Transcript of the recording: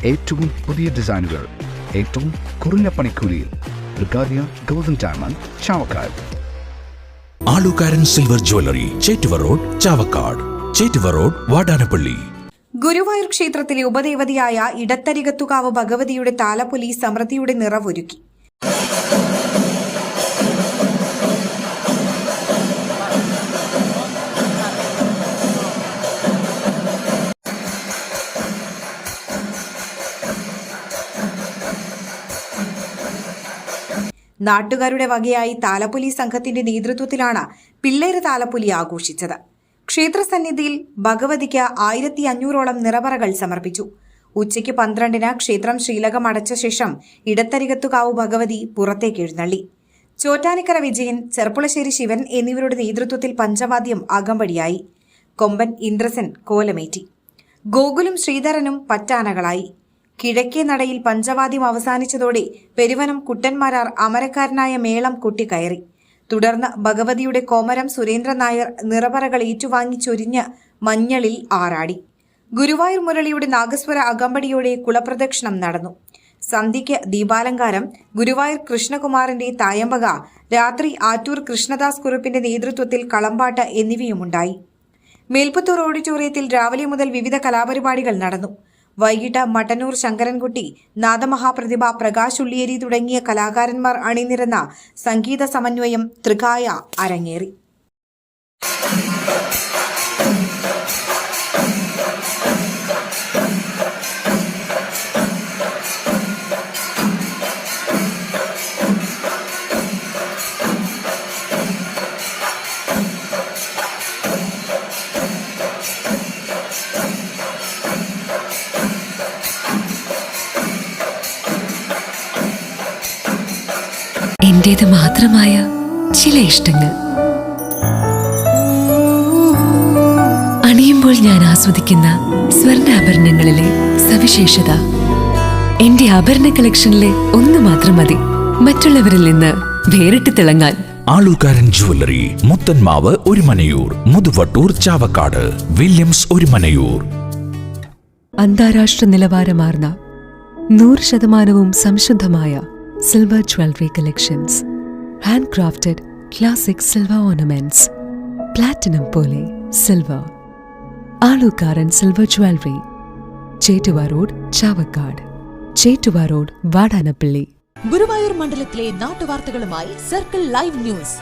ഏറ്റവും പുതിയ ഡിസൈനുകൾ ഏറ്റവും കുറഞ്ഞ പണിക്കൂലിയിൽ. ബ്രിഗാദിയ ഗോൾഡൻ ഡയമണ്ട്, ചാവക്കാട്. ആലുകാരൻ silver jewellery, Chettuva road, Chavakkad. Chettuva road, Vadanappally. Guruvayur ക്ഷേത്രത്തിലെ ഉപദേവതയായ ഇടത്തരികത്തുകാവ് ഭഗവതിയുടെ താലപ്പൊലി സമൃദ്ധിയുടെ നിറവൊരുക്കി. നാട്ടുകാരുടെ വകയായി താലപ്പൊലി സംഘത്തിന്റെ നേതൃത്വത്തിലാണ് പിള്ളേര് താലപ്പൊലി ആഘോഷിച്ചത്. ക്ഷേത്രസന്നിധിയിൽ ഭഗവതിക്ക് 1500ഓളം നിറവറകൾ സമർപ്പിച്ചു. ഉച്ചയ്ക്ക് 12-ന് ക്ഷേത്രം ശ്രീലകം അടച്ച ശേഷം ഇടത്തരികത്തുകാവ് ഭഗവതി പുറത്തേക്ക് എഴുന്നള്ളി. ചോറ്റാനിക്കര വിജയൻ, ചെർപ്പുളശ്ശേരി ശിവൻ എന്നിവരുടെ നേതൃത്വത്തിൽ പഞ്ചവാദ്യം അകമ്പടിയായി. കൊമ്പൻ ഇന്ദ്രസൻ കോലമേറ്റി. ഗോകുലും ശ്രീധരനും പറ്റാനകളായി. കിഴക്കേ നടയിൽ പഞ്ചവാദ്യം അവസാനിച്ചതോടെ പെരുവനം കുട്ടന്മാരാർ അമരക്കാരനായ മേളം കൊട്ടിക്കയറി. തുടർന്ന് ഭഗവതിയുടെ കോമരം സുരേന്ദ്രൻ നായർ നിറവറകൾ ഏറ്റുവാങ്ങിച്ചൊരിഞ്ഞ് മഞ്ഞളിൽ ആറാടി. ഗുരുവായൂർ മുരളിയുടെ നാഗസ്വര അകമ്പടിയോടെ കുളപ്രദക്ഷിണം നടന്നു. സന്ധ്യയ്ക്ക് ദീപാലങ്കാരം, ഗുരുവായൂർ കൃഷ്ണകുമാറിന്റെ തായമ്പക, രാത്രി ആറ്റൂർ കൃഷ്ണദാസ് കുറുപ്പിന്റെ നേതൃത്വത്തിൽ കളമ്പാട്ട് എന്നിവയുമുണ്ടായി. മേൽപ്പത്തൂർ ഓഡിറ്റോറിയത്തിൽ രാവിലെ മുതൽ വിവിധ കലാപരിപാടികൾ നടന്നു. വൈകിട്ട് മട്ടന്നൂർ ശങ്കരൻകുട്ടി, നാദമഹാപ്രതിഭ, പ്രകാശ് ഉള്ളിയേരി തുടങ്ങിയ കലാകാരന്മാർ അണിനിരന്ന സംഗീത സമന്വയം തൃകായ അരങ്ങേറി. എന്റേത് മാത്രമായ ചില ഇഷ്ടങ്ങൾ അണിയുമ്പോൾ ഞാൻ ആസ്വദിക്കുന്ന സ്വർണ്ണാഭരണങ്ങളിലെ സവിശേഷത. എന്റെ ആഭരണ കളക്ഷനിലെ ഒന്ന് മാത്രം മതി മറ്റുള്ളവരിൽ നിന്ന് വേറിട്ട് തിളങ്ങാൻ. ആലുകാരൻ ജ്വല്ലറി, മുത്തന്മാവ് ഒരുമനയൂർ, മുതുവട്ടൂർ, ചാവക്കാട്. വില്യംസ് ഒരുമനയൂർ. അന്താരാഷ്ട്ര നിലവാരമാർന്ന 100% സംശുദ്ധമായ silver jewellery collections. Hand crafted classic silver ornaments. Platinum പോലെ silver. Alukkaran silver jewellery, Chettuva road, Chavakkad. Chettuva road, Vadanappally. Guruvayur മണ്ഡലത്തിലെ നാട്ടുവാർത്തകളുമായി സർക്കിൾ ലൈവ് ന്യൂസ്.